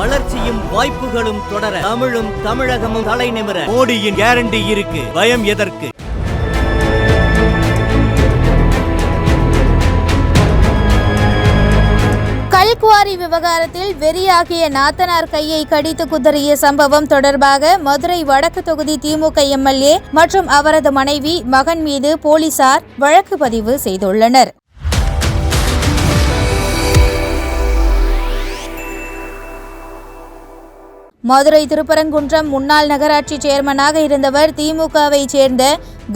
வளர்ச்சியும் வாய்ப்புகளும் தொடர தமிழும் தமிழகமும் தலை நிமிர மோடியின் கேரண்டி இருக்கு. பயம் எதற்கு? கல்குவாரி விவகாரத்தில் வெறியாகிய நாத்தனார் கையை கடித்து குதறிய சம்பவம் தொடர்பாக மதுரை வடக்கு தொகுதி திமுக எம்எல்ஏ மற்றும் அவரது மனைவி மகன் மீது போலீசார் வழக்கு பதிவு செய்துள்ளனர். மதுரை திருப்பரங்குன்றம் முன்னாள் நகராட்சி சேர்மனாக இருந்தவர் திமுகவை சேர்ந்த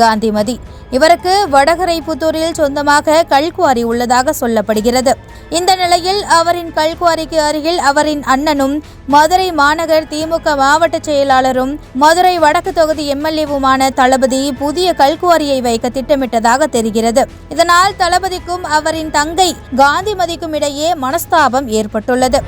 காந்திமதி. இவருக்கு வடகரைப்புத்தூரில் சொந்தமாக கல்குவாரி உள்ளதாக சொல்லப்படுகிறது. இந்த நிலையில் அவரின் கல்குவாரிக்கு அருகில் அவரின் அண்ணனும் மதுரை மாநகர் திமுக மாவட்ட செயலாளரும் மதுரை வடக்கு தொகுதி எம்எல்ஏவுமான தளபதி புதிய கல்குவாரியை வைக்க திட்டமிட்டதாக தெரிகிறது. இதனால் தளபதிக்கும் அவரின் தங்கை காந்திமதிக்கும் இடையே மனஸ்தாபம் ஏற்பட்டுள்ளது.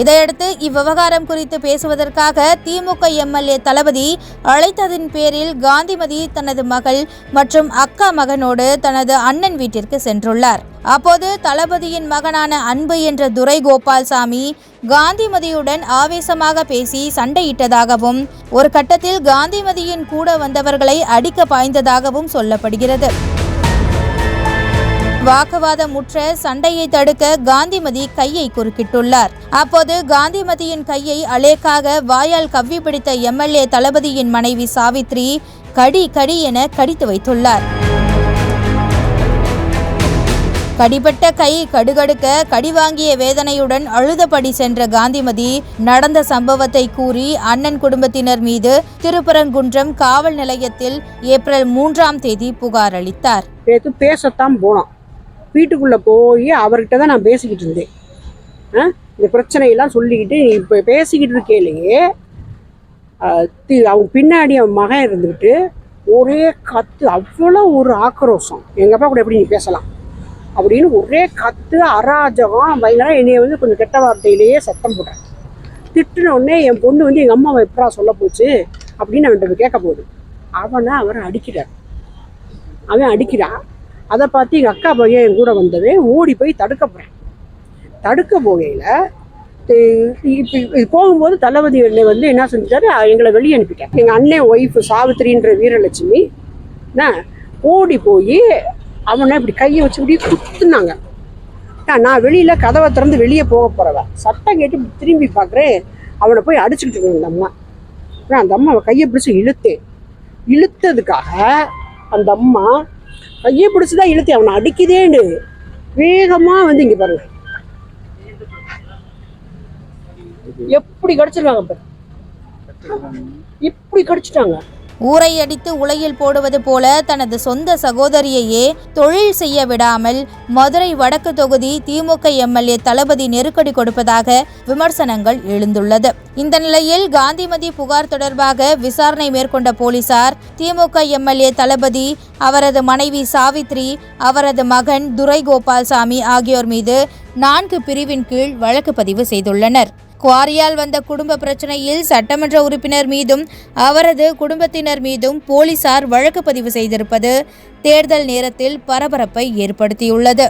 இதையடுத்து இவ்விவகாரம் குறித்து பேசுவதற்காக திமுக எம்எல்ஏ தளபதி அழைத்ததின் பேரில் காந்திமதி தனது மகள் மற்றும் அக்கா மகனோடு தனது அண்ணன் வீட்டிற்கு சென்றுள்ளார். அப்போது தளபதியின் மகனான அன்பு என்ற துரை கோபால்சாமி காந்திமதியுடன் ஆவேசமாக பேசி சண்டையிட்டதாகவும் ஒரு கட்டத்தில் காந்திமதியின் கூட வந்தவர்களை அடிக்க பாய்ந்ததாகவும் சொல்லப்படுகிறது. வாக்குவாதம் முற்ற சண்டையை தடுக்க காந்திமதி கையை குறுக்கிட்டுள்ளார். அப்போது காந்திமதியின் கையை அலேக்காக வாயால் கவ்வி பிடித்த எம்எல்ஏ தளபதியின் மனைவி சாவித்ரி கடி கடி என கடித்து வைத்துள்ளார். கடிபட்ட கை கடுகடுக்க கடி வாங்கிய வேதனையுடன் அழுதபடி சென்ற காந்திமதி நடந்த சம்பவத்தை கூறி அண்ணன் குடும்பத்தினர் மீது திருப்பரங்குன்றம் காவல் நிலையத்தில் ஏப்ரல் 3ஆம் தேதி புகார் அளித்தார். பேசத்தான் போனோம். வீட்டுக்குள்ளே போய் அவர்கிட்ட தான் நான் பேசிக்கிட்டு இருந்தேன். இந்த பிரச்சனையெல்லாம் சொல்லிக்கிட்டு இப்போ பேசிக்கிட்டு இருக்கேலையே அவங்க பின்னாடி அவன் மகன் இருந்துக்கிட்டு ஒரே கத்து, அவ்வளோ ஒரு ஆக்ரோஷம். எங்கள் அப்பா கூட எப்படி நீ பேசலாம் அப்படின்னு ஒரே கத்து, அராஜகம் பயங்கரம். என்னைய வந்து கொஞ்சம் கெட்ட வார்த்தையிலேயே சத்தம் போட்டேன். திட்டினோடனே என் பொண்ணு வந்து எங்கள் அம்மாவை எப்படா சொல்ல போச்சு அப்படின்னு அவன்கிட்ட கேட்க போகுது. அவரை அடிக்கிறான். அவன் அடிக்கிறான். அதை பார்த்து எங்கள் அக்கா பையன் என் கூட வந்தவே ஓடி போய் தடுக்க போகிறேன். தடுக்க போகையில் இப்போ போகும்போது தளபதி வந்து என்ன செஞ்சிட்டாரு, எங்களை வெளியே அனுப்பிட்டார். எங்கள் அண்ணன் ஒய்ஃபு சாவித்திரின்ற வீரலட்சுமி ஓடி போய் அவனை இப்படி கையை வச்சு இப்படி குத்துனாங்க. நான் வெளியில் கதவை திறந்து வெளியே போக போகிறவன் சட்டம் கேட்டு திரும்பி பார்க்குறேன். அவனை போய் அடிச்சுக்கிட்டு இருக்கேன் அந்த அம்மா. அந்த அம்மாவை கையை பிடிச்சி இழுத்ததுக்காக அந்த அம்மா கையை பிடிச்சிதான் இழுத்து அவனை அடிக்குதேன்னு வேகமா வந்து இங்க பாருங்க எப்படி கடிச்சிருக்காங்க, இப்படி கடிச்சிட்டாங்க. ஊரை அடித்து உலையில் போடுவது போல தனது சொந்த சகோதரியையே தொழில் செய்ய விடாமல் மதுரை வடக்கு தொகுதி திமுக எம்எல்ஏ தளபதி நெருக்கடி கொடுப்பதாக விமர்சனங்கள் எழுந்துள்ளது. இந்த நிலையில் காந்திமதி புகார் தொடர்பாக விசாரணை மேற்கொண்ட போலீசார் திமுக எம்எல்ஏ தளபதி, அவரது மனைவி சாவித்ரி, அவரது மகன் துரை கோபால்சாமி ஆகியோர் மீது 4 பிரிவின் கீழ் வழக்கு பதிவு செய்துள்ளனர். குவாரியால் வந்த குடும்ப பிரச்சனையில் சட்டமன்ற உறுப்பினர் மீதும் அவரது குடும்பத்தினர் மீதும் போலீசார் வழக்கு பதிவு செய்திருப்பது தேர்தல் நேரத்தில் பரபரப்பை ஏற்படுத்தியுள்ளது.